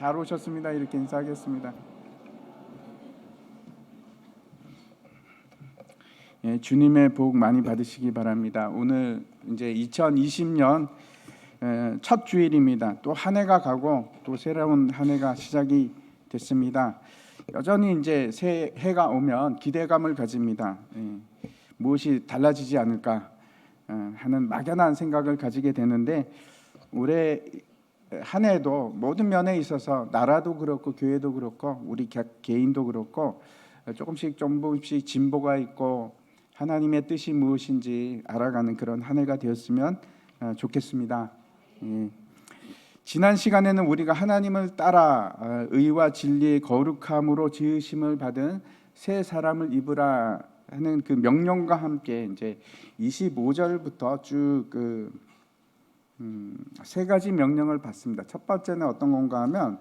잘 오셨습니다. 이렇게 인사하겠습니다. 예, 주님의 복 많이 받으시기 바랍니다. 오늘 이제 2020년 첫 주일입니다. 또 한 해가 가고 또 새로운 한 해가 시작이 됐습니다. 여전히 이제 새해가 오면 기대감을 가집니다. 무엇이 달라지지 않을까 하는 막연한 생각을 가지게 되는데, 올해 한 해도 모든 면에 있어서 나라도 그렇고 교회도 그렇고 우리 개인도 그렇고 조금씩 진보가 있고 하나님의 뜻이 무엇인지 알아가는 그런 한 해가 되었으면 좋겠습니다. 지난 시간에는 우리가 하나님을 따라 의와 진리의 거룩함으로 지으심을 받은 새 사람을 입으라 하는 그 명령과 함께 이제 25절부터 쭉 세 가지 명령을 받습니다. 첫 번째는 어떤 건가 하면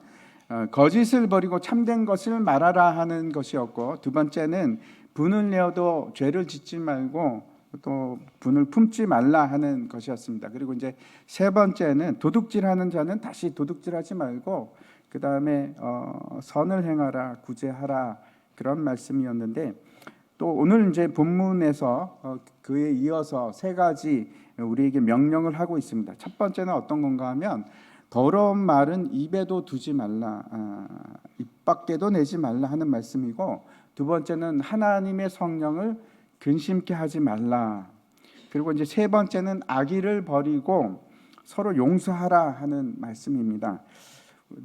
거짓을 버리고 참된 것을 말하라 하는 것이었고, 두 번째는 분을 내어도 죄를 짓지 말고 또 분을 품지 말라 하는 것이었습니다. 그리고 이제 세 번째는 도둑질하는 자는 다시 도둑질하지 말고 그 다음에 선을 행하라, 구제하라, 그런 말씀이었는데, 또 오늘 이제 본문에서 그에 이어서 세 가지 우리에게 명령을 하고 있습니다. 첫 번째는 어떤 건가 하면 더러운 말은 입에도 두지 말라, 입 밖에도 내지 말라 하는 말씀이고, 두 번째는 하나님의 성령을 근심케 하지 말라, 그리고 이제 세 번째는 악의를 버리고 서로 용서하라 하는 말씀입니다.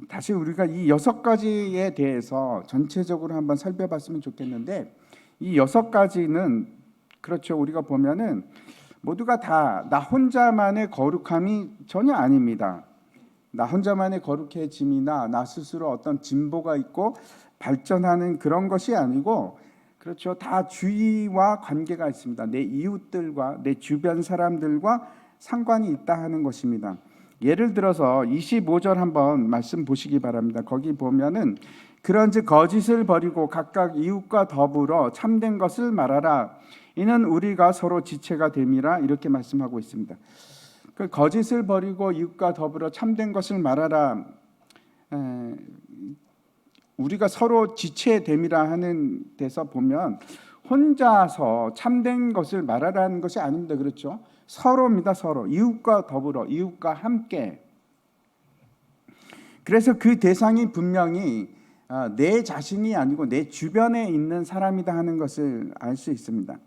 다시 우리가 이 6가지에 대해서 전체적으로 한번 살펴봤으면 좋겠는데, 이 6가지는 그렇죠, 우리가 보면은 모두가 다 나 혼자만의 거룩함이 전혀 아닙니다. 나 혼자만의 거룩해짐이나 나 스스로 어떤 진보가 있고 발전하는 그런 것이 아니고, 그렇죠, 다 주의와 관계가 있습니다. 내 이웃들과 내 주변 사람들과 상관이 있다 하는 것입니다. 예를 들어서 25절 한번 말씀 보시기 바랍니다. 거기 보면은 그런즉 거짓을 버리고 각각 이웃과 더불어 참된 것을 말하라, 이는 우리가 서로 지체가 됨이라, 이렇게 말씀하고 있습니다. 그 거짓을 버리고 이웃과 더불어 참된 것을 말하라, 우리가 서로 지체됨이라 하는 데서 보면 혼자서 참된 것을 말하라는 것이 아닙니다. 그렇죠? 서로입니다. 서로. 이웃과 더불어, 이웃과 함께. 그래서 그 대상이 분명히 내 자신이 아니고 내 주변에 있는 사람이다 하는 것을 알 수 있습니다.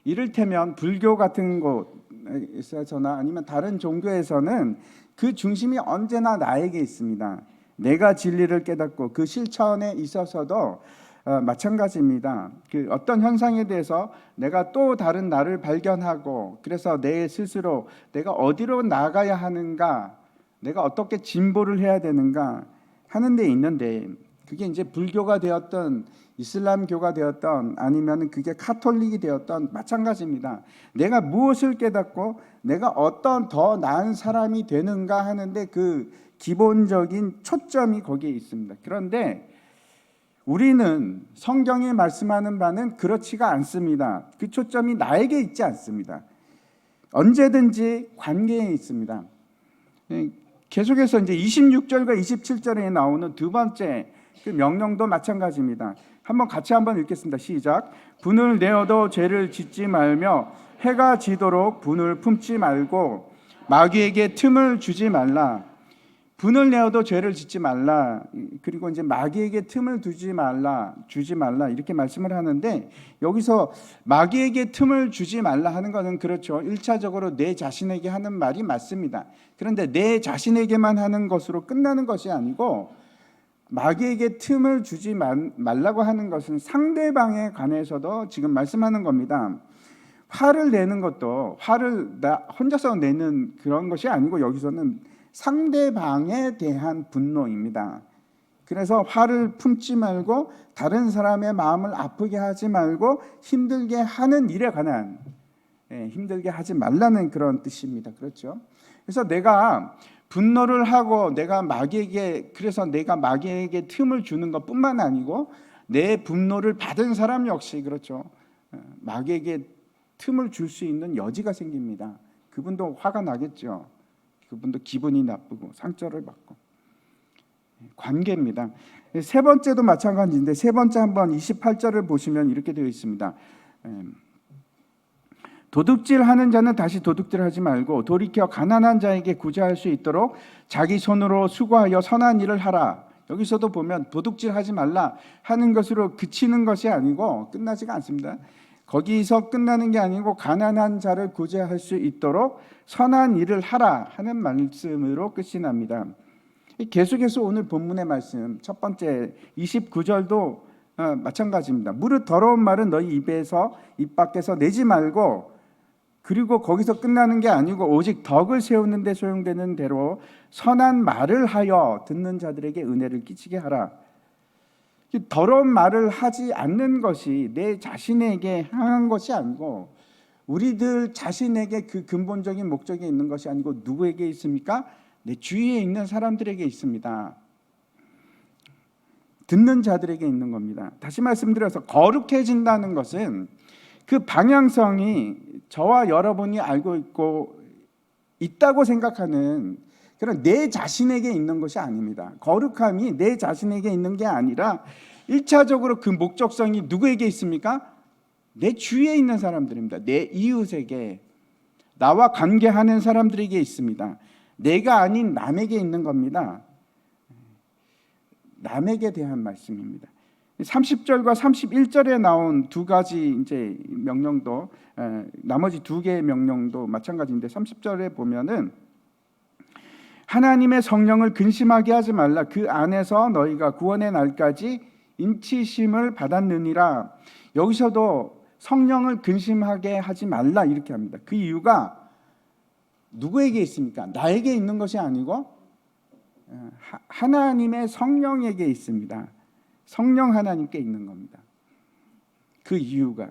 이를테면 불교 같은 곳에서나 아니면 다른 종교에서는 그 중심이 언제나 나에게 있습니다. 내가 진리를 깨닫고 그 실천에 있어서도 마찬가지입니다. 그 어떤 현상에 대해서 내가 또 다른 나를 발견하고, 그래서 내 스스로 내가 어디로 나가야 하는가, 내가 어떻게 진보를 해야 되는가 하는 데 있는데, 그게 이제 불교가 되었던 이슬람교가 되었던 아니면 그게 카톨릭이 되었던 마찬가지입니다. 내가 무엇을 깨닫고 내가 어떤 더 나은 사람이 되는가 하는데 그 기본적인 초점이 거기에 있습니다. 그런데 우리는 성경이 말씀하는 바는 그렇지가 않습니다. 그 초점이 나에게 있지 않습니다. 언제든지 관계에 있습니다. 계속해서 이제 26절과 27절에 나오는 두 번째 그 명령도 마찬가지입니다. 같이 한번 읽겠습니다. 시작. 분을 내어도 죄를 짓지 말며 해가 지도록 분을 품지 말고 마귀에게 틈을 주지 말라. 분을 내어도 죄를 짓지 말라. 그리고 이제 마귀에게 틈을 주지 말라 이렇게 말씀을 하는데, 여기서 마귀에게 틈을 주지 말라 하는 것은 그렇죠, 1차적으로 내 자신에게 하는 말이 맞습니다. 그런데 내 자신에게만 하는 것으로 끝나는 것이 아니고, 마귀에게 틈을 주지 말라고 하는 것은 상대방에 관해서도 지금 말씀하는 겁니다. 화를 내는 것도 화를 나 혼자서 내는 그런 것이 아니고, 여기서는 상대방에 대한 분노입니다. 그래서 화를 품지 말고 다른 사람의 마음을 아프게 하지 말고 힘들게 하는 일에 관한, 힘들게 하지 말라는 그런 뜻입니다. 그렇죠? 그래서 내가 분노를 하고 그래서 내가 마귀에게 틈을 주는 것뿐만 아니고 내 분노를 받은 사람 역시 그렇죠, 마귀에게 틈을 줄 수 있는 여지가 생깁니다. 그분도 화가 나겠죠. 그분도 기분이 나쁘고 상처를 받고. 관계입니다. 세 번째도 마찬가지인데 세 번째 한번 28절을 보시면 이렇게 되어 있습니다. 도둑질하는 자는 다시 도둑질하지 말고 돌이켜 가난한 자에게 구제할 수 있도록 자기 손으로 수고하여 선한 일을 하라. 여기서도 보면 도둑질하지 말라 하는 것으로 그치는 것이 아니고 끝나지가 않습니다. 거기서 끝나는 게 아니고 가난한 자를 구제할 수 있도록 선한 일을 하라 하는 말씀으로 끝이 납니다. 계속해서 오늘 본문의 말씀 첫 번째 29절도 마찬가지입니다. 무릇 더러운 말은 너희 입 밖에서 내지 말고, 그리고 거기서 끝나는 게 아니고 오직 덕을 세우는 데 소용되는 대로 선한 말을 하여 듣는 자들에게 은혜를 끼치게 하라. 더러운 말을 하지 않는 것이 내 자신에게 향한 것이 아니고 우리들 자신에게 그 근본적인 목적이 있는 것이 아니고 누구에게 있습니까? 내 주위에 있는 사람들에게 있습니다. 듣는 자들에게 있는 겁니다. 다시 말씀드려서 거룩해진다는 것은 그 방향성이 저와 여러분이 알고 있다고 생각하는 그런 내 자신에게 있는 것이 아닙니다. 거룩함이 내 자신에게 있는 게 아니라 1차적으로 그 목적성이 누구에게 있습니까? 내 주위에 있는 사람들입니다. 내 이웃에게, 나와 관계하는 사람들에게 있습니다. 내가 아닌 남에게 있는 겁니다. 남에게 대한 말씀입니다. 30절과 31절에 나온 두 가지 이제 명령도, 나머지 두 개의 명령도 마찬가지인데 30절에 보면은 하나님의 성령을 근심하게 하지 말라. 그 안에서 너희가 구원의 날까지 인치심을 받았느니라. 여기서도 성령을 근심하게 하지 말라 이렇게 합니다. 그 이유가 누구에게 있습니까? 나에게 있는 것이 아니고 하나님의 성령에게 있습니다. 성령 하나님께 있는 겁니다. 그 이유가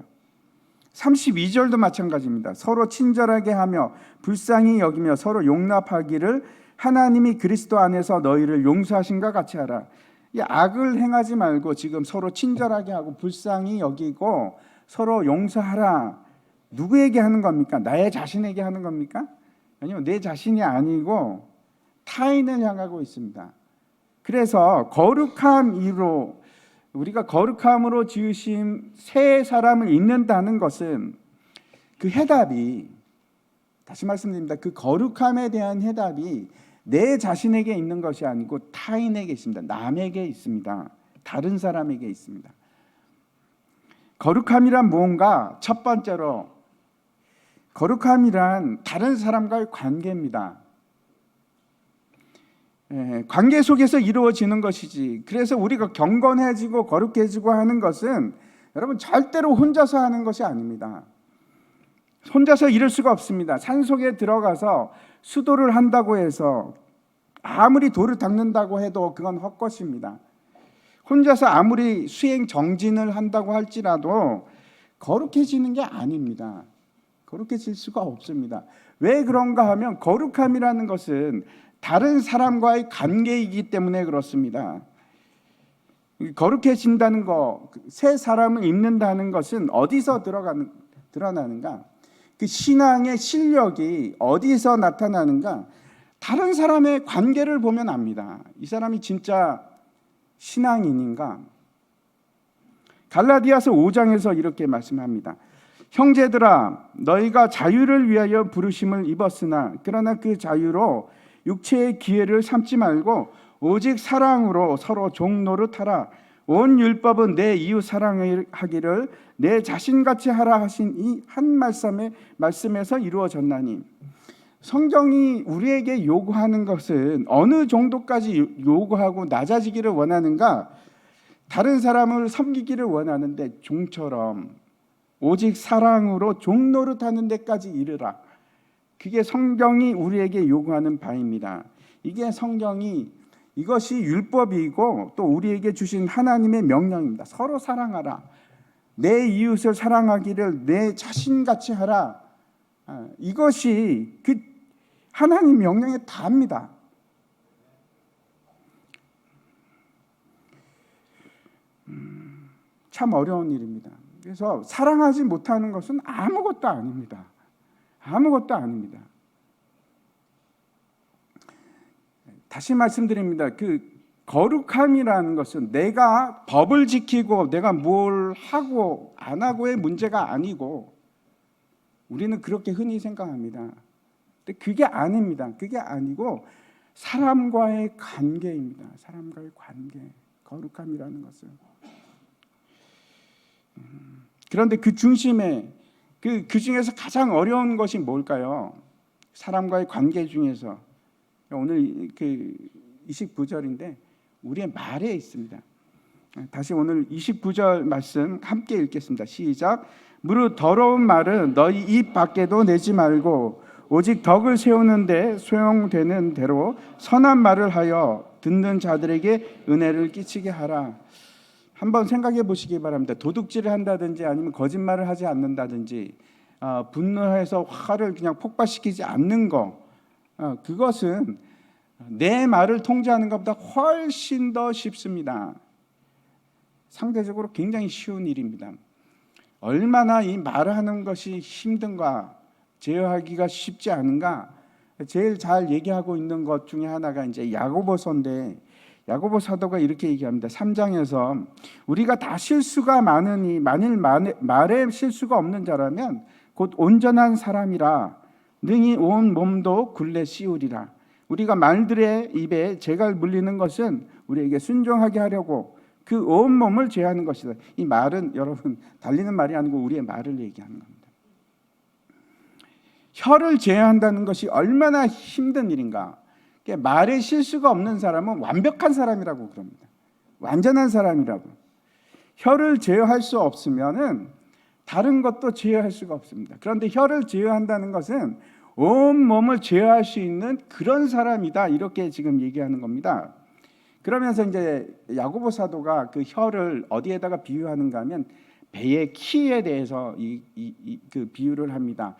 32절도 마찬가지입니다. 서로 친절하게 하며 불쌍히 여기며 서로 용납하기를 하나님이 그리스도 안에서 너희를 용서하신과 같이 하라. 이 악을 행하지 말고 지금 서로 친절하게 하고 불쌍히 여기고 서로 용서하라. 누구에게 하는 겁니까? 나의 자신에게 하는 겁니까? 아니요, 내 자신이 아니고 타인을 향하고 있습니다. 그래서 거룩함으로, 우리가 거룩함으로 지으신 새 사람을 잊는다는 것은 그 해답이, 다시 말씀드립니다. 그 거룩함에 대한 해답이 내 자신에게 있는 것이 아니고 타인에게 있습니다. 남에게 있습니다. 다른 사람에게 있습니다. 거룩함이란 무언가? 첫 번째로 거룩함이란 다른 사람과의 관계입니다. 관계 속에서 이루어지는 것이지. 그래서 우리가 경건해지고 거룩해지고 하는 것은 여러분 절대로 혼자서 하는 것이 아닙니다. 혼자서 이룰 수가 없습니다. 산속에 들어가서 수도를 한다고 해서 아무리 돌을 닦는다고 해도 그건 헛것입니다. 혼자서 아무리 수행 정진을 한다고 할지라도 거룩해지는 게 아닙니다. 거룩해질 수가 없습니다. 왜 그런가 하면 거룩함이라는 것은 다른 사람과의 관계이기 때문에 그렇습니다. 거룩해진다는 것, 새 사람을 입는다는 것은 어디서 드러나는가? 그 신앙의 실력이 어디서 나타나는가? 다른 사람의 관계를 보면 압니다. 이 사람이 진짜 신앙인인가? 갈라디아서 5장에서 이렇게 말씀합니다. 형제들아, 너희가 자유를 위하여 부르심을 입었으나 그러나 그 자유로 육체의 기회를 삼지 말고 오직 사랑으로 서로 종노릇하라. 온 율법은 내 이웃 사랑하기를 내 자신같이 하라 하신 이 한 말씀에서 이루어졌나니. 성경이 우리에게 요구하는 것은 어느 정도까지 요구하고 낮아지기를 원하는가? 다른 사람을 섬기기를 원하는데 종처럼 오직 사랑으로 종노릇하는 데까지 이르라. 그게 성경이 우리에게 요구하는 바입니다. 이게 성경이, 이것이 율법이고 또 우리에게 주신 하나님의 명령입니다. 서로 사랑하라. 내 이웃을 사랑하기를 내 자신같이 하라. 이것이 그 하나님 명령에 답니다. 참 어려운 일입니다. 그래서 사랑하지 못하는 것은 아무것도 아닙니다. 아무것도 아닙니다. 다시 말씀드립니다. 그 거룩함이라는 것은 내가 법을 지키고 내가 뭘 하고 안 하고의 문제가 아니고, 우리는 그렇게 흔히 생각합니다. 근데 그게 아닙니다. 그게 아니고 사람과의 관계입니다. 사람과의 관계, 거룩함이라는 것은. 그런데 그 중심에 그 중에서 가장 어려운 것이 뭘까요? 사람과의 관계 중에서 오늘 그 29절인데 우리의 말에 있습니다. 다시 오늘 29절 말씀 함께 읽겠습니다. 시작. 무릇 더러운 말은 너희 입 밖에도 내지 말고 오직 덕을 세우는데 소용되는 대로 선한 말을 하여 듣는 자들에게 은혜를 끼치게 하라. 한번 생각해 보시기 바랍니다. 도둑질을 한다든지 아니면 거짓말을 하지 않는다든지 분노해서 화를 그냥 폭발시키지 않는 거, 그것은 내 말을 통제하는 것보다 훨씬 더 쉽습니다. 상대적으로 굉장히 쉬운 일입니다. 얼마나 이 말을 하는 것이 힘든가, 제어하기가 쉽지 않은가. 제일 잘 얘기하고 있는 것 중에 하나가 이제 야고보서인데, 야고보 사도가 이렇게 얘기합니다. 3장에서 우리가 다 실수가 많으니 만일 말에 실수가 없는 자라면 곧 온전한 사람이라 능히 온 몸도 굴레 씌우리라. 우리가 말들의 입에 재갈 물리는 것은 우리에게 순종하게 하려고 그 온 몸을 제하는 것이다. 이 말은 여러분 달리는 말이 아니고 우리의 말을 얘기하는 겁니다. 혀를 제한다는 것이 얼마나 힘든 일인가. 말에 실수가 없는 사람은 완벽한 사람이라고 그럽니다. 완전한 사람이라고. 혀를 제어할 수 없으면은 다른 것도 제어할 수가 없습니다. 그런데 혀를 제어한다는 것은 온 몸을 제어할 수 있는 그런 사람이다, 이렇게 지금 얘기하는 겁니다. 그러면서 이제 야고보 사도가 그 혀를 어디에다가 비유하는가 하면 배의 키에 대해서 그 비유를 합니다.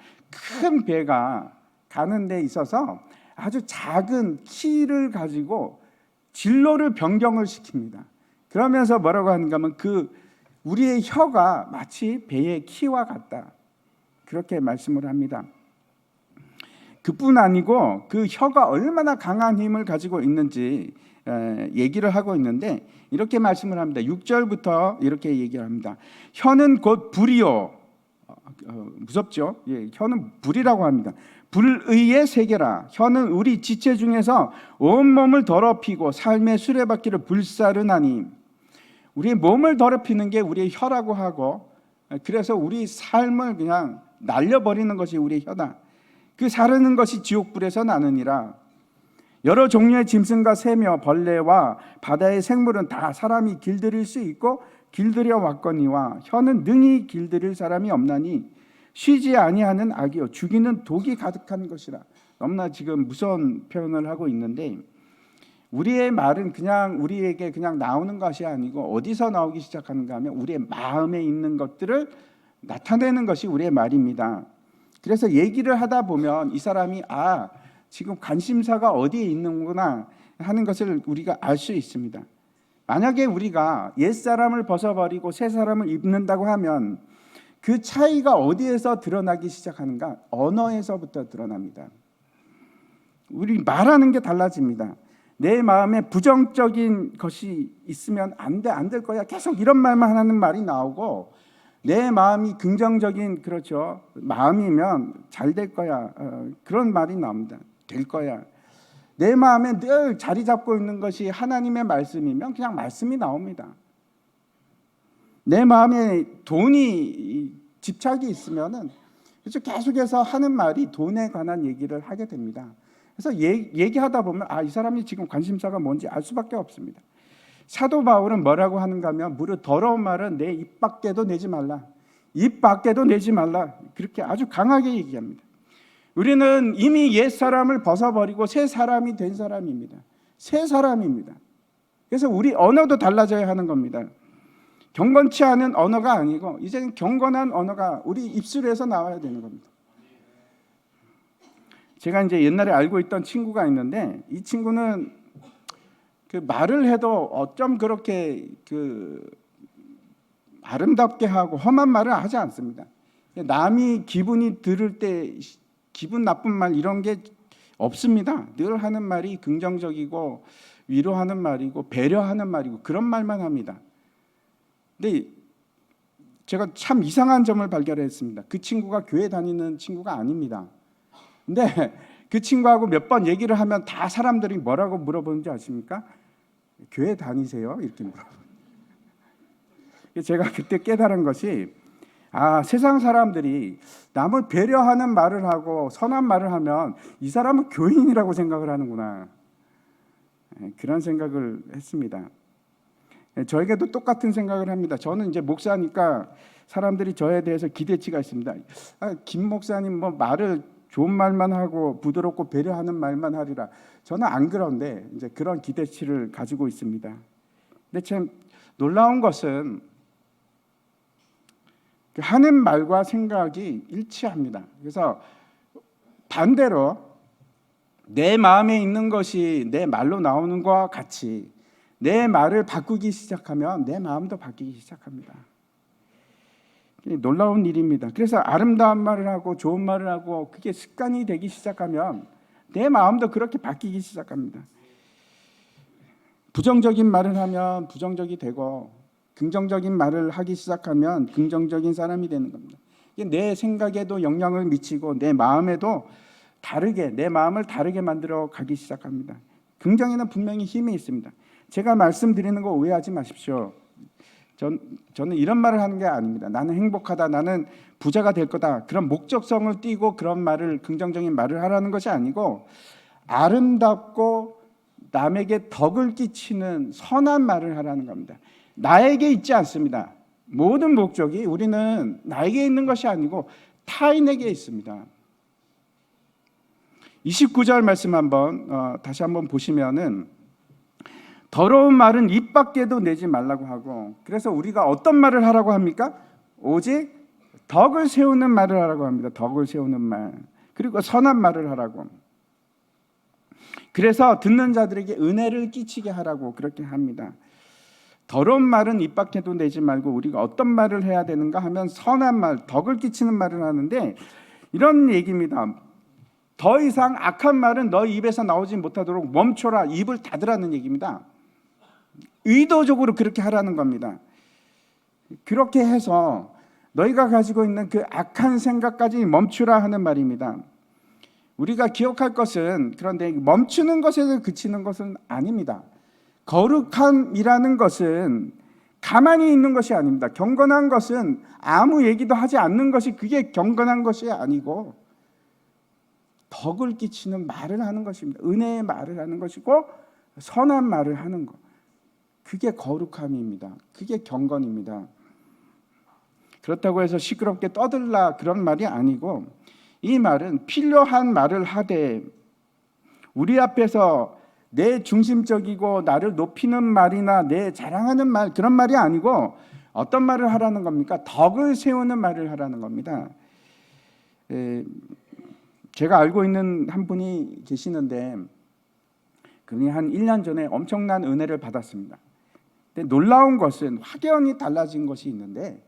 큰 배가 가는 데 있어서 아주 작은 키를 가지고 진로를 변경을 시킵니다. 그러면서 뭐라고 하는가 하면 우리의 혀가 마치 배의 키와 같다, 그렇게 말씀을 합니다. 그뿐 아니고 그 혀가 얼마나 강한 힘을 가지고 있는지 얘기를 하고 있는데 이렇게 말씀을 합니다. 6절부터 이렇게 얘기를 합니다. 혀는 곧 불이요. 무섭죠? 예, 혀는 불이라고 합니다. 불의의 세계라. 혀는 우리 지체 중에서 온몸을 더럽히고 삶의 수레바퀴를 불사르나니. 우리의 몸을 더럽히는 게 우리의 혀라고 하고, 그래서 우리 삶을 그냥 날려버리는 것이 우리의 혀다. 그 사르는 것이 지옥불에서 나느니라. 여러 종류의 짐승과 새며 벌레와 바다의 생물은 다 사람이 길들일 수 있고 길들여 왔거니와 혀는 능히 길들일 사람이 없나니 쉬지 아니하는 악이요 죽이는 독이 가득한 것이라. 너무나 지금 무서운 표현을 하고 있는데, 우리의 말은 그냥 우리에게 그냥 나오는 것이 아니고 어디서 나오기 시작하는가 하면 우리의 마음에 있는 것들을 나타내는 것이 우리의 말입니다. 그래서 얘기를 하다 보면 이 사람이 지금 관심사가 어디에 있는구나 하는 것을 우리가 알 수 있습니다. 만약에 우리가 옛사람을 벗어버리고 새사람을 입는다고 하면 그 차이가 어디에서 드러나기 시작하는가? 언어에서부터 드러납니다. 우리 말하는 게 달라집니다. 내 마음에 부정적인 것이 있으면 안 될 거야, 계속 이런 말만 하는 말이 나오고, 내 마음이 긍정적인 마음이면 잘 될 거야, 그런 말이 나옵니다. 될 거야. 내 마음에 늘 자리 잡고 있는 것이 하나님의 말씀이면 그냥 말씀이 나옵니다. 내 마음에 돈이 집착이 있으면은 계속해서 하는 말이 돈에 관한 얘기를 하게 됩니다. 그래서 얘기하다 보면 이 사람이 지금 관심사가 뭔지 알 수밖에 없습니다. 사도 바울은 뭐라고 하는가 하면 무릇 더러운 말은 내 입 밖에도 내지 말라. 입 밖에도 내지 말라. 그렇게 아주 강하게 얘기합니다. 우리는 이미 옛 사람을 벗어버리고 새 사람이 된 사람입니다. 새 사람입니다. 그래서 우리 언어도 달라져야 하는 겁니다. 경건치 않은 언어가 아니고 이제는 경건한 언어가 우리 입술에서 나와야 되는 겁니다. 제가 이제 옛날에 알고 있던 친구가 있는데, 이 친구는 그 말을 해도 어쩜 그렇게 아름답게 하고 험한 말을 하지 않습니다. 남이 기분이 들을 때 기분 나쁜 말 이런 게 없습니다. 늘 하는 말이 긍정적이고 위로하는 말이고 배려하는 말이고 그런 말만 합니다. 근데 제가 참 이상한 점을 발견했습니다. 그 친구가 교회 다니는 친구가 아닙니다. 근데 그 친구하고 몇 번 얘기를 하면 다 사람들이 뭐라고 물어보는지 아십니까? 교회 다니세요? 이렇게 물어봐요. 제가 그때 깨달은 것이 세상 사람들이 남을 배려하는 말을 하고 선한 말을 하면 이 사람은 교인이라고 생각을 하는구나. 그런 생각을 했습니다. 저에게도 똑같은 생각을 합니다. 저는 이제 목사니까 사람들이 저에 대해서 기대치가 있습니다. 김 목사님 뭐 말을 좋은 말만 하고 부드럽고 배려하는 말만 하리라. 저는 안 그런데 이제 그런 기대치를 가지고 있습니다. 근데 참 놀라운 것은 하는 말과 생각이 일치합니다. 그래서 반대로 내 마음에 있는 것이 내 말로 나오는 것과 같이 내 말을 바꾸기 시작하면 내 마음도 바뀌기 시작합니다. 놀라운 일입니다. 그래서 아름다운 말을 하고 좋은 말을 하고 그게 습관이 되기 시작하면 내 마음도 그렇게 바뀌기 시작합니다. 부정적인 말을 하면 부정적이 되고 긍정적인 말을 하기 시작하면 긍정적인 사람이 되는 겁니다. 이게 내 생각에도 영향을 미치고 내 마음에도 내 마음을 다르게 만들어 가기 시작합니다. 긍정에는 분명히 힘이 있습니다. 제가 말씀드리는 거 오해하지 마십시오. 저는 이런 말을 하는 게 아닙니다. 나는 행복하다, 나는 부자가 될 거다, 그런 목적성을 띠고 그런 말을, 긍정적인 말을 하라는 것이 아니고 아름답고 남에게 덕을 끼치는 선한 말을 하라는 겁니다. 나에게 있지 않습니다. 모든 목적이 우리는 나에게 있는 것이 아니고 타인에게 있습니다. 29절 말씀 다시 한번 보시면은 더러운 말은 입 밖에도 내지 말라고 하고, 그래서 우리가 어떤 말을 하라고 합니까? 오직 덕을 세우는 말을 하라고 합니다. 덕을 세우는 말, 그리고 선한 말을 하라고. 그래서 듣는 자들에게 은혜를 끼치게 하라고 그렇게 합니다. 더러운 말은 입 밖에도 내지 말고 우리가 어떤 말을 해야 되는가 하면 선한 말, 덕을 끼치는 말을 하는데 이런 얘기입니다. 더 이상 악한 말은 너희 입에서 나오지 못하도록 멈춰라, 입을 닫으라는 얘기입니다. 의도적으로 그렇게 하라는 겁니다. 그렇게 해서 너희가 가지고 있는 그 악한 생각까지 멈추라 하는 말입니다. 우리가 기억할 것은, 그런데 멈추는 것에서 그치는 것은 아닙니다. 거룩함이라는 것은 가만히 있는 것이 아닙니다. 경건한 것은 아무 얘기도 하지 않는 것이 그게 경건한 것이 아니고 덕을 끼치는 말을 하는 것입니다. 은혜의 말을 하는 것이고 선한 말을 하는 것, 그게 거룩함입니다. 그게 경건입니다. 그렇다고 해서 시끄럽게 떠들라 그런 말이 아니고, 이 말은 필요한 말을 하되 우리 앞에서 내 중심적이고 나를 높이는 말이나 내 자랑하는 말, 그런 말이 아니고 어떤 말을 하라는 겁니까? 덕을 세우는 말을 하라는 겁니다. 제가 알고 있는 한 분이 계시는데 그분이 한 1년 전에 엄청난 은혜를 받았습니다. 근데 놀라운 것은 확연히 달라진 것이 있는데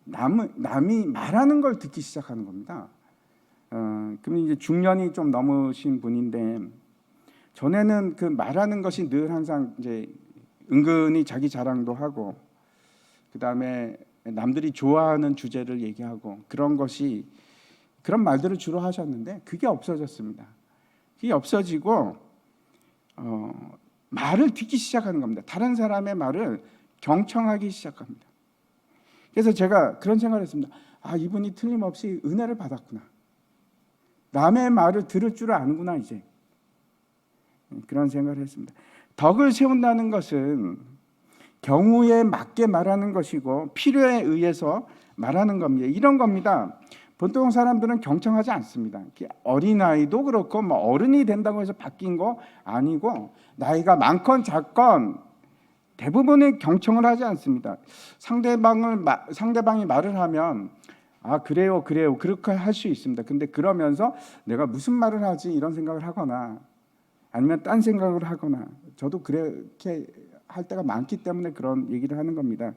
남이 말하는 걸 듣기 시작하는 겁니다. 그분이 이제 중년이 좀 넘으신 분인데 전에는 그 말하는 것이 늘 항상 이제 은근히 자기 자랑도 하고 그 다음에 남들이 좋아하는 주제를 얘기하고 그런 말들을 주로 하셨는데 그게 없어졌습니다. 그게 없어지고 말을 듣기 시작하는 겁니다. 다른 사람의 말을 경청하기 시작합니다. 그래서 제가 그런 생각을 했습니다. 이분이 틀림없이 은혜를 받았구나. 남의 말을 들을 줄 아는구나 이제. 그런 생각을 했습니다. 덕을 세운다는 것은 경우에 맞게 말하는 것이고 필요에 의해서 말하는 겁니다. 이런 겁니다. 보통 사람들은 경청하지 않습니다. 어린아이도 그렇고 어른이 된다고 해서 바뀐 거 아니고 나이가 많건 작건 대부분의 경청을 하지 않습니다. 상대방이 말을 하면 그래요 그렇게 할 수 있습니다. 근데 그러면서 내가 무슨 말을 하지 이런 생각을 하거나 아니면 딴 생각을 하거나, 저도 그렇게 할 때가 많기 때문에 그런 얘기를 하는 겁니다.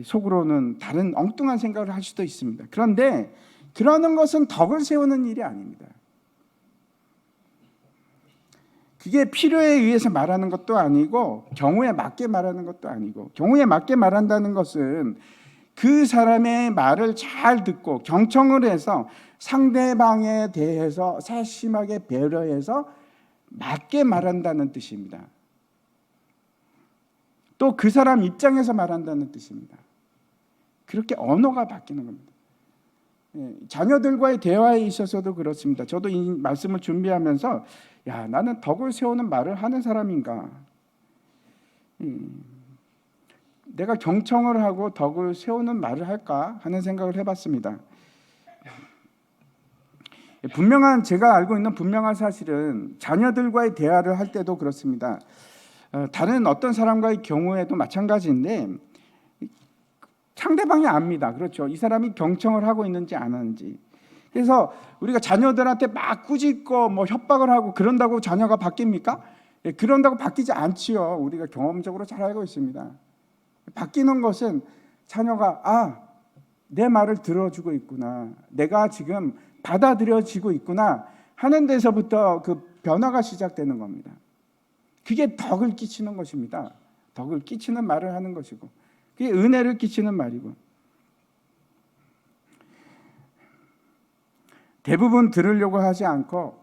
속으로는 다른 엉뚱한 생각을 할 수도 있습니다. 그런데 그러는 것은 덕을 세우는 일이 아닙니다. 그게 필요에 의해서 말하는 것도 아니고 경우에 맞게 말하는 것도 아니고, 경우에 맞게 말한다는 것은 그 사람의 말을 잘 듣고 경청을 해서 상대방에 대해서 세심하게 배려해서 맞게 말한다는 뜻입니다. 또 그 사람 입장에서 말한다는 뜻입니다. 그렇게 언어가 바뀌는 겁니다. 자녀들과의 대화에 있어서도 그렇습니다. 저도 이 말씀을 준비하면서 나는 덕을 세우는 말을 하는 사람인가? 내가 경청을 하고 덕을 세우는 말을 할까 하는 생각을 해봤습니다. 제가 알고 있는 분명한 사실은 자녀들과의 대화를 할 때도 그렇습니다. 다른 어떤 사람과의 경우에도 마찬가지인데 상대방이 압니다. 그렇죠. 이 사람이 경청을 하고 있는지 안 하는지. 그래서 우리가 자녀들한테 막 꾸짖고 협박을 하고 그런다고 자녀가 바뀝니까? 그런다고 바뀌지 않지요. 우리가 경험적으로 잘 알고 있습니다. 바뀌는 것은 자녀가 내 말을 들어주고 있구나, 내가 지금 받아들여지고 있구나 하는 데서부터 그 변화가 시작되는 겁니다. 그게 덕을 끼치는 것입니다. 덕을 끼치는 말을 하는 것이고, 그게 은혜를 끼치는 말이고, 대부분 들으려고 하지 않고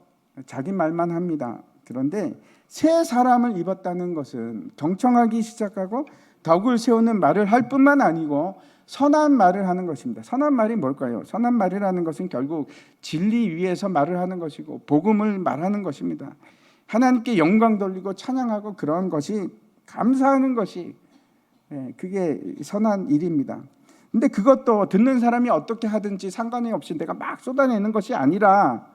자기 말만 합니다. 그런데 새 사람을 입었다는 것은 경청하기 시작하고 덕을 세우는 말을 할 뿐만 아니고 선한 말을 하는 것입니다. 선한 말이 뭘까요? 선한 말이라는 것은 결국 진리 위에서 말을 하는 것이고 복음을 말하는 것입니다. 하나님께 영광 돌리고 찬양하고 그런 것이, 감사하는 것이, 그게 선한 일입니다. 근데 그것도 듣는 사람이 어떻게 하든지 상관이 없이 내가 막 쏟아내는 것이 아니라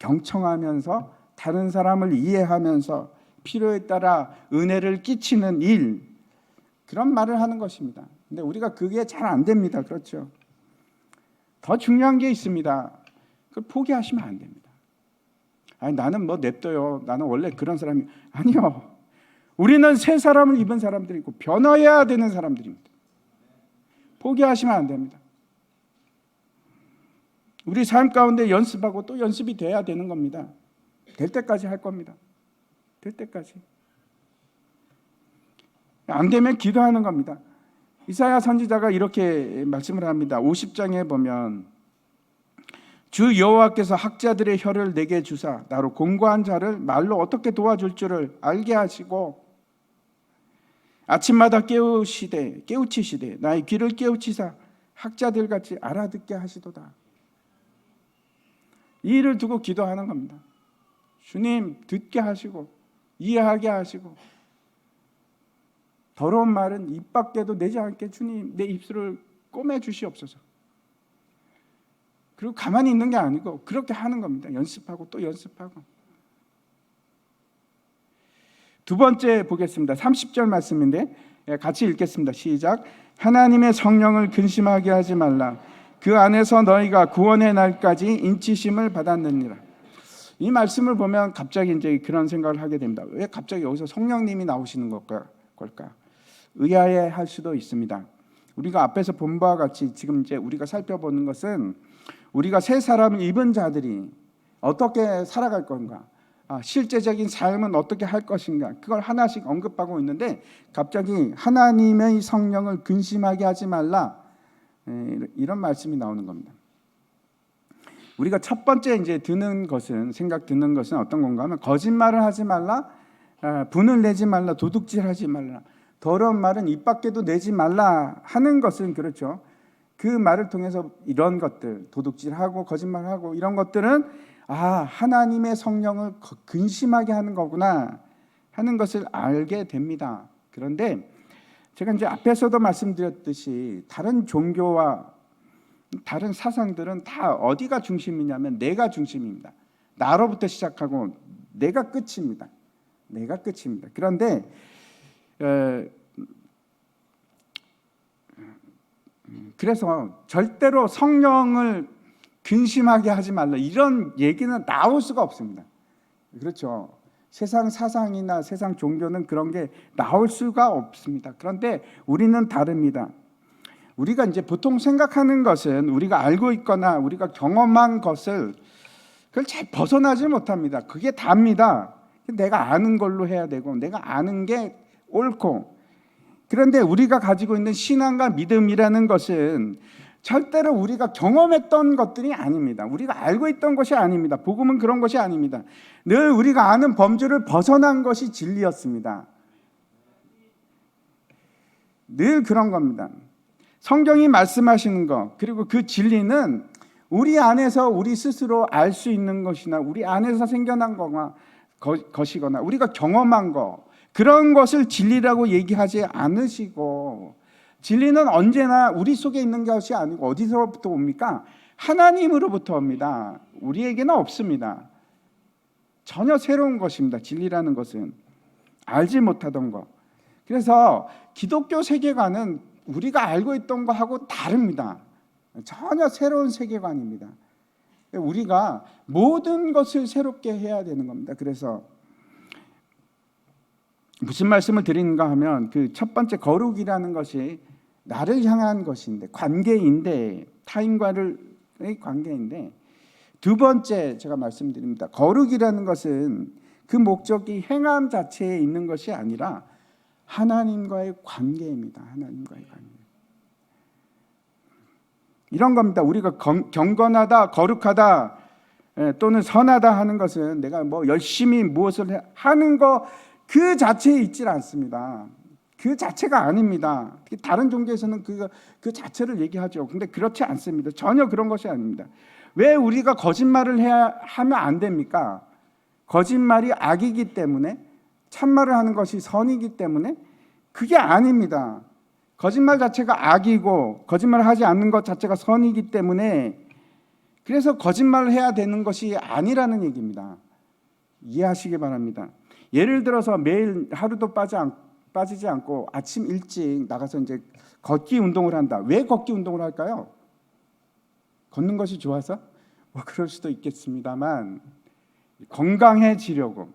경청하면서 다른 사람을 이해하면서 필요에 따라 은혜를 끼치는 일, 그런 말을 하는 것입니다. 근데 우리가 그게 잘 안 됩니다. 그렇죠? 더 중요한 게 있습니다. 그걸 포기하시면 안 됩니다. 나는 냅둬요, 나는 원래 그런 사람이 아니요. 우리는 새 사람을 입은 사람들이고 변화해야 되는 사람들입니다. 포기하시면 안 됩니다. 우리 삶 가운데 연습하고 또 연습이 돼야 되는 겁니다. 될 때까지 할 겁니다. 될 때까지. 안 되면 기도하는 겁니다. 이사야 선지자가 이렇게 말씀을 합니다. 50장에 보면 주 여호와께서 학자들의 혀를 내게 주사 나로 공고한 자를 말로 어떻게 도와줄 줄을 알게 하시고 아침마다 깨우치시되 나의 귀를 깨우치사 학자들같이 알아듣게 하시도다. 이 일을 두고 기도하는 겁니다. 주님, 듣게 하시고 이해하게 하시고 더러운 말은 입 밖에도 내지 않게 주님 내 입술을 꼬매 주시옵소서. 그리고 가만히 있는 게 아니고 그렇게 하는 겁니다. 연습하고 또 연습하고. 두 번째 보겠습니다. 30절 말씀인데 같이 읽겠습니다. 시작. 하나님의 성령을 근심하게 하지 말라. 그 안에서 너희가 구원의 날까지 인치심을 받았느니라. 이 말씀을 보면 갑자기 이제 그런 생각을 하게 됩니다. 왜 갑자기 여기서 성령님이 나오시는 걸까? 의아해할 수도 있습니다. 우리가 앞에서 본 바와 같이 지금 이제 우리가 살펴보는 것은 우리가 새 사람을 입은 자들이 어떻게 살아갈 건가, 실제적인 삶은 어떻게 할 것인가, 그걸 하나씩 언급하고 있는데 갑자기 하나님의 성령을 근심하게 하지 말라, 이런 말씀이 나오는 겁니다. 우리가 첫 번째 이제 드는 것은 어떤 건가 하면 거짓말을 하지 말라, 분을 내지 말라, 도둑질하지 말라, 더러운 말은 입 밖에도 내지 말라 하는 것은 그렇죠. 그 말을 통해서 이런 것들, 도둑질하고 거짓말하고 이런 것들은 하나님의 성령을 근심하게 하는 거구나 하는 것을 알게 됩니다. 그런데 제가 이제 앞에서도 말씀드렸듯이 다른 종교와 다른 사상들은 다 어디가 중심이냐면 내가 중심입니다. 나로부터 시작하고 내가 끝입니다. 그런데 그래서 절대로 성령을 근심하게 하지 말라 이런 얘기는 나올 수가 없습니다. 그렇죠. 세상 사상이나 세상 종교는 그런 게 나올 수가 없습니다. 그런데 우리는 다릅니다. 우리가 이제 보통 생각하는 것은 우리가 알고 있거나 우리가 경험한 것을 그걸 잘 벗어나지 못합니다. 그게 답니다. 내가 아는 걸로 해야 되고 내가 아는 게 옳고. 그런데 우리가 가지고 있는 신앙과 믿음이라는 것은 절대로 우리가 경험했던 것들이 아닙니다. 우리가 알고 있던 것이 아닙니다. 복음은 그런 것이 아닙니다. 늘 우리가 아는 범주를 벗어난 것이 진리였습니다. 늘 그런 겁니다. 성경이 말씀하시는 것, 그리고 그 진리는 우리 안에서 우리 스스로 알 수 있는 것이나 우리 안에서 생겨난 것이거나 우리가 경험한 것, 그런 것을 진리라고 얘기하지 않으시고, 진리는 언제나 우리 속에 있는 것이 아니고 어디서부터 옵니까? 하나님으로부터 옵니다. 우리에게는 없습니다. 전혀 새로운 것입니다. 진리라는 것은 알지 못하던 것. 그래서 기독교 세계관은 우리가 알고 있던 것하고 다릅니다. 전혀 새로운 세계관입니다. 우리가 모든 것을 새롭게 해야 되는 겁니다. 그래서 무슨 말씀을 드리는가 하면 그 첫 번째 거룩이라는 것이 나를 향한 것인데, 관계인데, 타인과의 관계인데, 두 번째 제가 말씀드립니다. 거룩이라는 것은 그 목적이 행함 자체에 있는 것이 아니라 하나님과의 관계입니다. 하나님과의 관계. 이런 겁니다. 우리가 경건하다, 거룩하다, 또는 선하다 하는 것은 내가 뭐 열심히 무엇을 하는 것 그 자체에 있질 않습니다. 그 자체가 아닙니다. 다른 종교에서는 그 자체를 얘기하죠. 근데 그렇지 않습니다. 전혀 그런 것이 아닙니다. 왜 우리가 거짓말을 하면 안 됩니까? 거짓말이 악이기 때문에, 참말을 하는 것이 선이기 때문에? 그게 아닙니다. 거짓말 자체가 악이고 거짓말을 하지 않는 것 자체가 선이기 때문에, 그래서 거짓말을 해야 되는 것이 아니라는 얘기입니다. 이해하시기 바랍니다. 예를 들어서 매일 하루도 빠지지 않고 아침 일찍 나가서 이제 걷기 운동을 한다. 왜 걷기 운동을 할까요? 걷는 것이 좋아서? 뭐 그럴 수도 있겠습니다만, 건강해지려고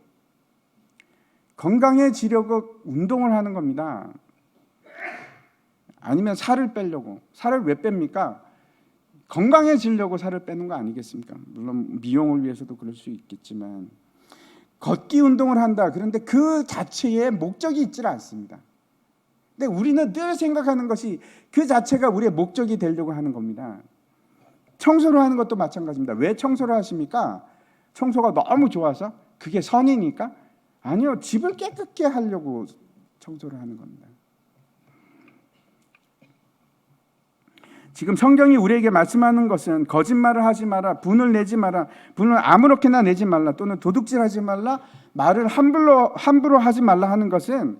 운동을 하는 겁니다. 아니면 살을 빼려고. 살을 왜 뺍니까? 건강해지려고 살을 빼는 거 아니겠습니까? 물론 미용을 위해서도 그럴 수 있겠지만, 걷기 운동을 한다. 그런데 그 자체에 목적이 있지 않습니다. 근데 우리는 늘 생각하는 것이 그 자체가 우리의 목적이 되려고 하는 겁니다. 청소를 하는 것도 마찬가지입니다. 왜 청소를 하십니까? 청소가 너무 좋아서? 그게 선이니까? 아니요. 집을 깨끗게 하려고 청소를 하는 겁니다. 지금 성경이 우리에게 말씀하는 것은 거짓말을 하지 마라, 분을 내지 마라, 분을 아무렇게나 내지 말라, 또는 도둑질하지 말라, 말을 함부로 하지 말라 하는 것은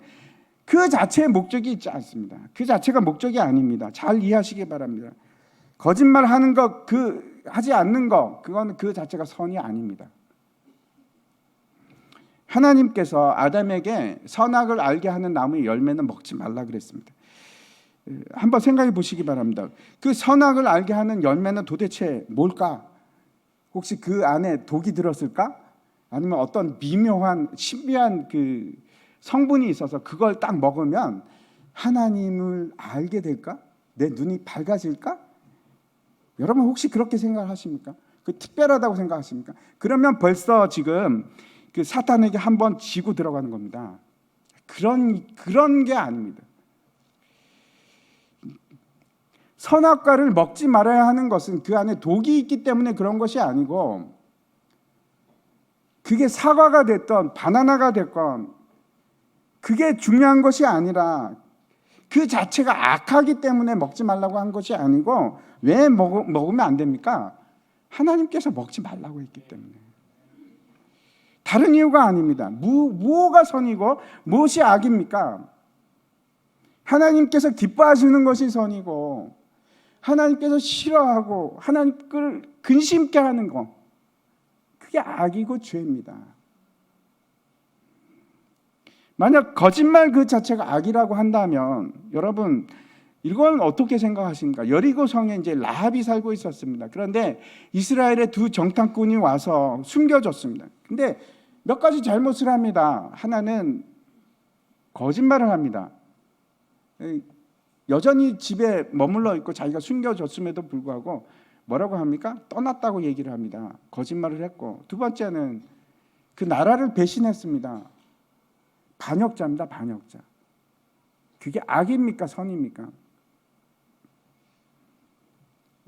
그 자체의 목적이 있지 않습니다. 그 자체가 목적이 아닙니다. 잘 이해하시기 바랍니다. 거짓말하는 것, 하지 않는 것, 그건 그 자체가 선이 아닙니다. 하나님께서 아담에게 선악을 알게 하는 나무의 열매는 먹지 말라 그랬습니다. 한번 생각해 보시기 바랍니다. 그 선악을 알게 하는 열매는 도대체 뭘까? 혹시 그 안에 독이 들었을까? 아니면 어떤 미묘한 신비한 그 성분이 있어서 그걸 딱 먹으면 하나님을 알게 될까? 내 눈이 밝아질까? 여러분 혹시 그렇게 생각하십니까? 그 특별하다고 생각하십니까? 그러면 벌써 지금 그 사탄에게 한번 지고 들어가는 겁니다. 그런 게 아닙니다. 선악과를 먹지 말아야 하는 것은 그 안에 독이 있기 때문에 그런 것이 아니고, 그게 사과가 됐건 바나나가 됐건 그게 중요한 것이 아니라 그 자체가 악하기 때문에 먹지 말라고 한 것이 아니고, 왜 먹으면 안 됩니까? 하나님께서 먹지 말라고 했기 때문에. 다른 이유가 아닙니다. 무엇가 선이고 무엇이 악입니까? 하나님께서 기뻐하시는 것이 선이고, 하나님께서 싫어하고 하나님을 근심케 하는 것, 그게 악이고 죄입니다. 만약 거짓말 그 자체가 악이라고 한다면 여러분 이건 어떻게 생각하십니까? 여리고 성에 이제 라합이 살고 있었습니다. 그런데 이스라엘의 두 정탐꾼이 와서 숨겨줬습니다. 근데 몇 가지 잘못을 합니다. 하나는 거짓말을 합니다. 여전히 집에 머물러 있고 자기가 숨겨졌음에도 불구하고 뭐라고 합니까? 떠났다고 얘기를 합니다. 거짓말을 했고, 두 번째는 그 나라를 배신했습니다. 반역자입니다. 반역자. 그게 악입니까? 선입니까?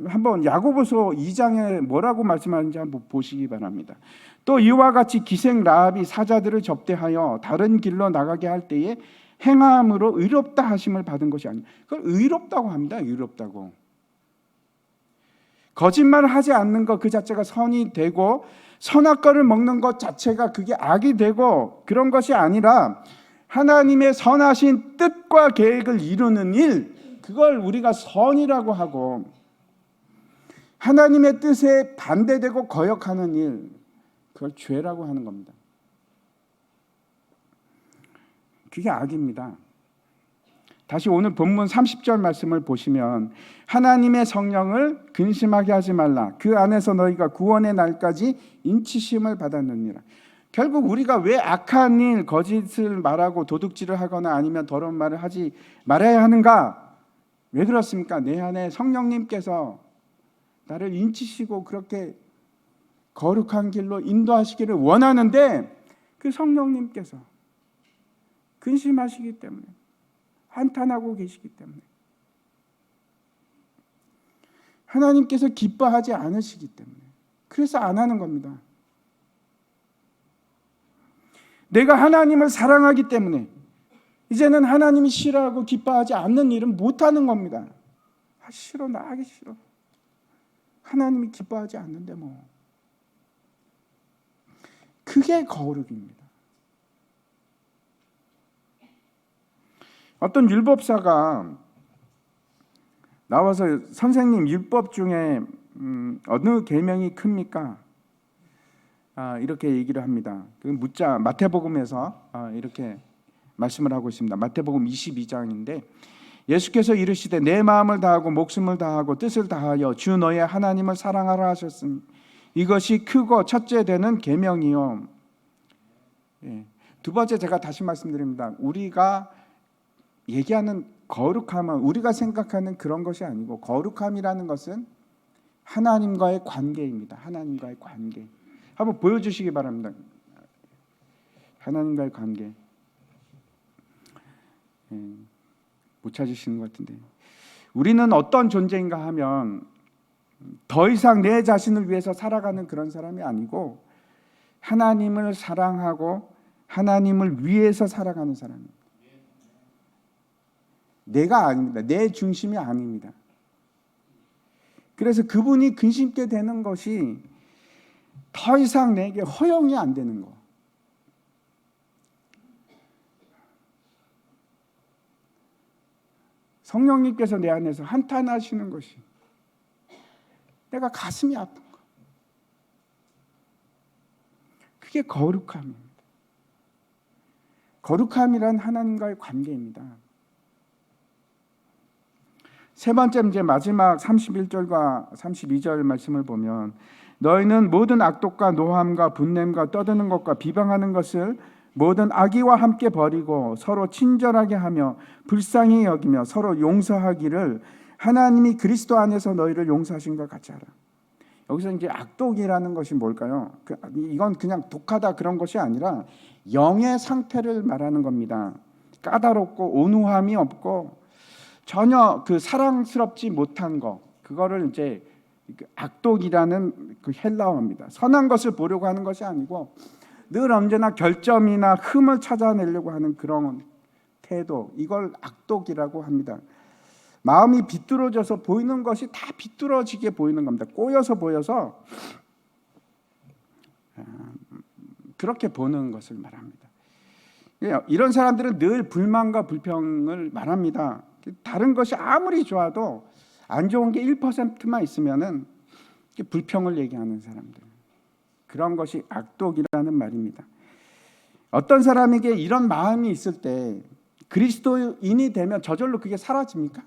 한번 야고보서 2장에 뭐라고 말씀하는지 한번 보시기 바랍니다. 또 이와 같이 기생 라합이 사자들을 접대하여 다른 길로 나가게 할 때에 행함으로 의롭다 하심을 받은 것이 아니에요. 그걸 의롭다고 합니다. 의롭다고. 거짓말을 하지 않는 것 그 자체가 선이 되고, 선악과를 먹는 것 자체가 그게 악이 되고, 그런 것이 아니라 하나님의 선하신 뜻과 계획을 이루는 일, 그걸 우리가 선이라고 하고, 하나님의 뜻에 반대되고 거역하는 일, 그걸 죄라고 하는 겁니다. 그게 악입니다. 다시 오늘 본문 30절 말씀을 보시면, 하나님의 성령을 근심하게 하지 말라. 그 안에서 너희가 구원의 날까지 인치심을 받았느니라. 결국 우리가 왜 악한 일, 거짓을 말하고 도둑질을 하거나 아니면 더러운 말을 하지 말아야 하는가? 왜 그렇습니까? 내 안에 성령님께서 나를 인치시고 그렇게 거룩한 길로 인도하시기를 원하는데, 그 성령님께서 근심하시기 때문에, 한탄하고 계시기 때문에, 하나님께서 기뻐하지 않으시기 때문에, 그래서 안 하는 겁니다. 내가 하나님을 사랑하기 때문에 이제는 하나님이 싫어하고 기뻐하지 않는 일은 못하는 겁니다. 싫어, 나 하기 싫어. 하나님이 기뻐하지 않는데 뭐. 그게 거룩입니다. 어떤 율법사가 나와서 선생님, 율법 중에 어느 계명이 큽니까? 이렇게 얘기를 합니다. 묻자 마태복음에서 이렇게 말씀을 하고 있습니다. 마태복음 22장인데, 예수께서 이르시되 내 마음을 다하고 목숨을 다하고 뜻을 다하여 주 너의 하나님을 사랑하라 하셨으니 이것이 크고 첫째 되는 계명이요. 두 번째, 제가 다시 말씀드립니다. 우리가 얘기하는 거룩함은 우리가 생각하는 그런 것이 아니고, 거룩함이라는 것은 하나님과의 관계입니다. 하나님과의 관계. 한번 보여주시기 바랍니다. 하나님과의 관계. 못 찾으시는 것 같은데, 우리는 어떤 존재인가 하면 더 이상 내 자신을 위해서 살아가는 그런 사람이 아니고, 하나님을 사랑하고 하나님을 위해서 살아가는 사람입니다. 내가 아닙니다. 내 중심이 아닙니다. 그래서 그분이 근심게 되는 것이 더 이상 내게 허용이 안 되는 거. 성령님께서 내 안에서 한탄하시는 것이 내가 가슴이 아픈 거. 그게 거룩함입니다. 거룩함이란 하나님과의 관계입니다. 세 번째, 이제 마지막 31절과 32절 말씀을 보면, 너희는 모든 악독과 노함과 분냄과 떠드는 것과 비방하는 것을 모든 악의와 함께 버리고 서로 친절하게 하며 불쌍히 여기며 서로 용서하기를 하나님이 그리스도 안에서 너희를 용서하신 것 같이 하라. 여기서 이제 악독이라는 것이 뭘까요? 이건 그냥 독하다 그런 것이 아니라 영의 상태를 말하는 겁니다. 까다롭고 온유함이 없고 전혀 그 사랑스럽지 못한 거, 그거를 이제 악독이라는 그 헬라어입니다. 선한 것을 보려고 하는 것이 아니고 늘 언제나 결점이나 흠을 찾아내려고 하는 그런 태도, 이걸 악독이라고 합니다. 마음이 비뚤어져서 보이는 것이 다 비뚤어지게 보이는 겁니다. 꼬여서 보여서 그렇게 보는 것을 말합니다. 이런 사람들은 늘 불만과 불평을 말합니다. 다른 것이 아무리 좋아도 안 좋은 게 1%만 있으면은 불평을 얘기하는 사람들, 그런 것이 악독이라는 말입니다. 어떤 사람에게 이런 마음이 있을 때 그리스도인이 되면 저절로 그게 사라집니까?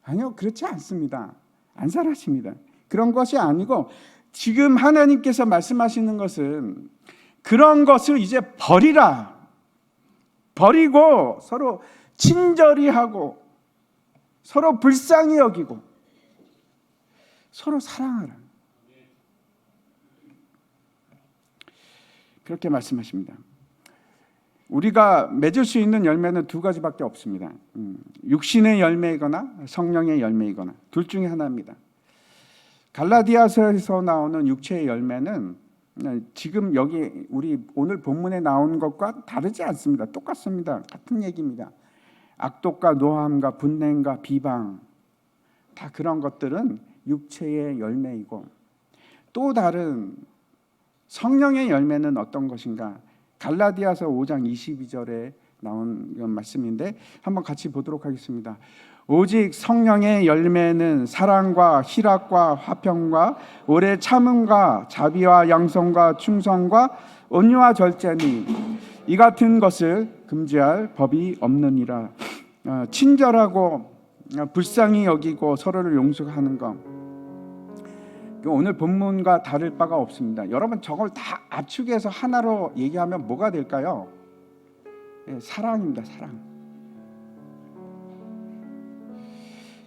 아니요, 그렇지 않습니다. 안 사라집니다. 그런 것이 아니고, 지금 하나님께서 말씀하시는 것은 그런 것을 이제 버리라. 버리고 서로 친절히 하고 서로 불쌍히 여기고 서로 사랑하라. 그렇게 말씀하십니다. 우리가 맺을 수 있는 열매는 두 가지밖에 없습니다. 육신의 열매이거나 성령의 열매이거나 둘 중에 하나입니다. 갈라디아서에서 나오는 육체의 열매는 지금 여기 우리 오늘 본문에 나온 것과 다르지 않습니다. 똑같습니다. 같은 얘기입니다. 악독과 노함과 분냄과 비방, 다 그런 것들은 육체의 열매이고, 또 다른 성령의 열매는 어떤 것인가? 갈라디아서 5장 22절에 나온 이런 말씀인데 한번 같이 보도록 하겠습니다. 오직 성령의 열매는 사랑과 희락과 화평과 오래 참음과 자비와 양성과 충성과 온유와 절제니 이 같은 것을 금지할 법이 없느니라. 친절하고 불쌍히 여기고 서로를 용서하는 것, 오늘 본문과 다를 바가 없습니다. 여러분, 저걸 다 압축해서 하나로 얘기하면 뭐가 될까요? 사랑입니다. 사랑.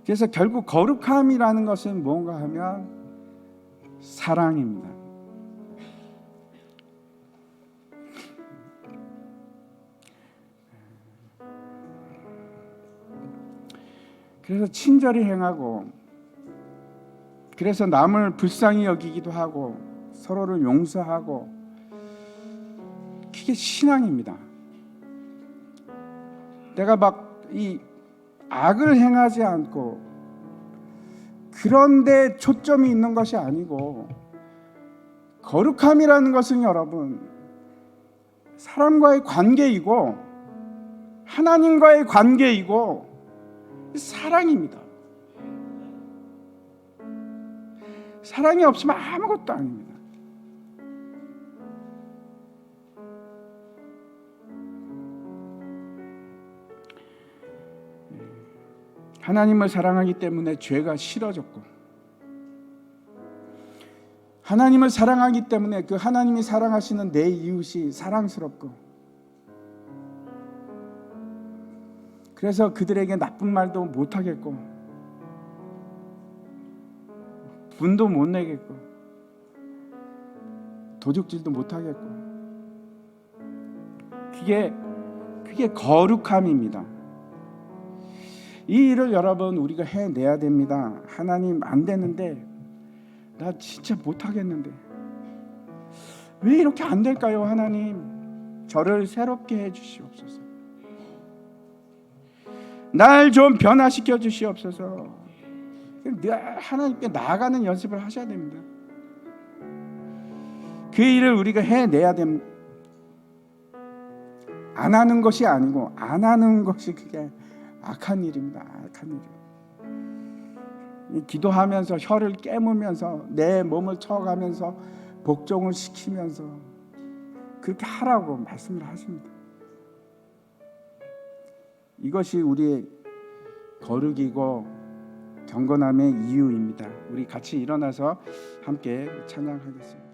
그래서 결국 거룩함이라는 것은 뭔가 하면 사랑입니다. 그래서 친절히 행하고, 그래서 남을 불쌍히 여기기도 하고, 서로를 용서하고, 그게 신앙입니다. 내가 막 이 악을 행하지 않고 그런데 초점이 있는 것이 아니고, 거룩함이라는 것은 여러분 사람과의 관계이고 하나님과의 관계이고 사랑입니다. 사랑이 없으면 아무것도 아닙니다. 하나님을 사랑하기 때문에 죄가 싫어졌고, 하나님을 사랑하기 때문에 그 하나님이 사랑하시는 내 이웃이 사랑스럽고, 그래서 그들에게 나쁜 말도 못하겠고 분도 못 내겠고 도둑질도 못하겠고, 그게 거룩함입니다. 이 일을 여러분 우리가 해내야 됩니다. 하나님, 안 되는데, 나 진짜 못하겠는데 왜 이렇게 안 될까요? 하나님, 저를 새롭게 해주시옵소서. 날 좀 변화시켜 주시옵소서. 하나님께 나아가는 연습을 하셔야 됩니다. 그 일을 우리가 해내야 됩니다. 안 하는 것이 아니고, 안 하는 것이 그게 악한 일입니다. 악한 일. 기도하면서 혀를 깨물면서 내 몸을 쳐가면서 복종을 시키면서 그렇게 하라고 말씀을 하십니다. 이것이 우리의 거룩이고 경건함의 이유입니다. 우리 같이 일어나서 함께 찬양하겠습니다.